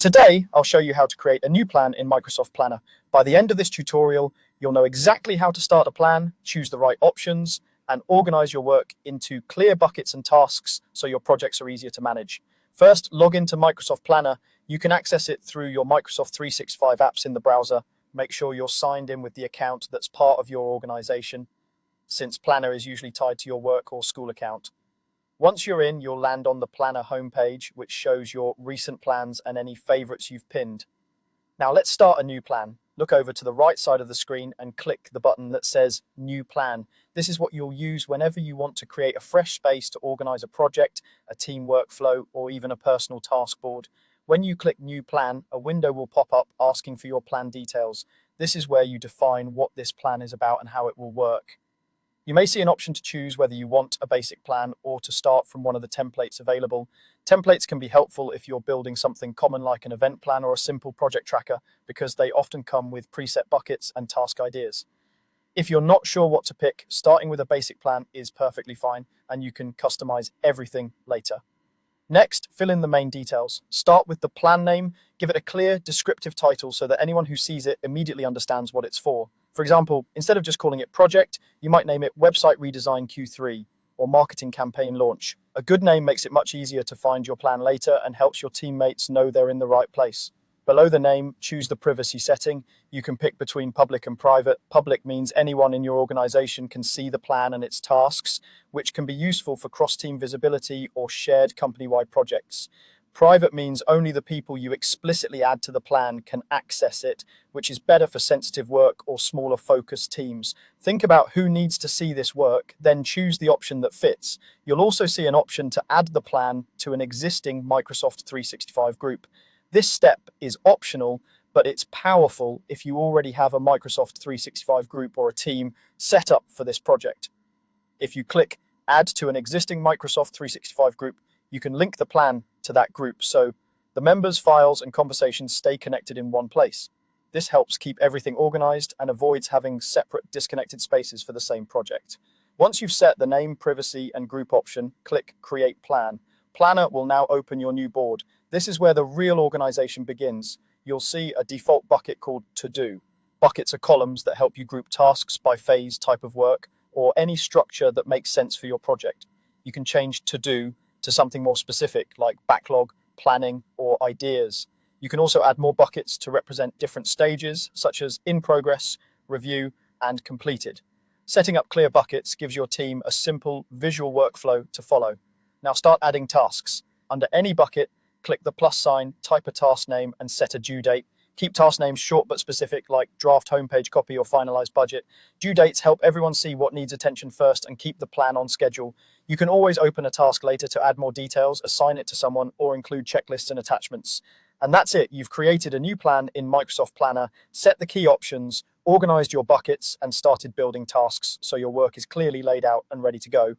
Today, I'll show you how to create a new plan in Microsoft Planner. By the end of this tutorial, you'll know exactly how to start a plan, choose the right options, and organize your work into clear buckets and tasks so your projects are easier to manage. First, log into Microsoft Planner. You can access it through your Microsoft 365 apps in the browser. Make sure you're signed in with the account that's part of your organization, since Planner is usually tied to your work or school account. Once you're in, you'll land on the Planner homepage, which shows your recent plans and any favorites you've pinned. Now let's start a new plan. Look over to the right side of the screen and click the button that says New Plan. This is what you'll use whenever you want to create a fresh space to organize a project, a team workflow, or even a personal task board. When you click New Plan, a window will pop up asking for your plan details. This is where you define what this plan is about and how it will work. You may see an option to choose whether you want a basic plan or to start from one of the templates available. Templates can be helpful if you're building something common like an event plan or a simple project tracker, because they often come with preset buckets and task ideas. If you're not sure what to pick, starting with a basic plan is perfectly fine, and you can customize everything later. Next, fill in the main details. Start with the plan name, give it a clear, descriptive title so that anyone who sees it immediately understands what it's for. For example, instead of just calling it Project, you might name it Website Redesign Q3 or Marketing Campaign Launch. A good name makes it much easier to find your plan later and helps your teammates know they're in the right place. Below the name, choose the privacy setting. You can pick between public and private. Public means anyone in your organization can see the plan and its tasks, which can be useful for cross-team visibility or shared company-wide projects. Private means only the people you explicitly add to the plan can access it, which is better for sensitive work or smaller focused teams. Think about who needs to see this work, then choose the option that fits. You'll also see an option to add the plan to an existing Microsoft 365 group. This step is optional, but it's powerful if you already have a Microsoft 365 group or a team set up for this project. If you click Add to an existing Microsoft 365 group, you can link the plan to that group so the members, files, and conversations stay connected in one place. This helps keep everything organized and avoids having separate disconnected spaces for the same project. Once you've set the name, privacy, and group option, click Create Plan. Planner will now open your new board. This is where the real organization begins. You'll see a default bucket called To Do. Buckets are columns that help you group tasks by phase, type of work, or any structure that makes sense for your project. You can change To Do to something more specific like backlog, planning, or ideas. You can also add more buckets to represent different stages, such as in progress, review, and completed. Setting up clear buckets gives your team a simple visual workflow to follow. Now start adding tasks. Under any bucket, click the plus sign, type a task name, and set a due date. Keep task names short but specific, like draft homepage copy or finalized budget. Due dates help everyone see what needs attention first and keep the plan on schedule. You can always open a task later to add more details, assign it to someone, or include checklists and attachments. And that's it. You've created a new plan in Microsoft Planner, set the key options, organized your buckets, and started building tasks so your work is clearly laid out and ready to go.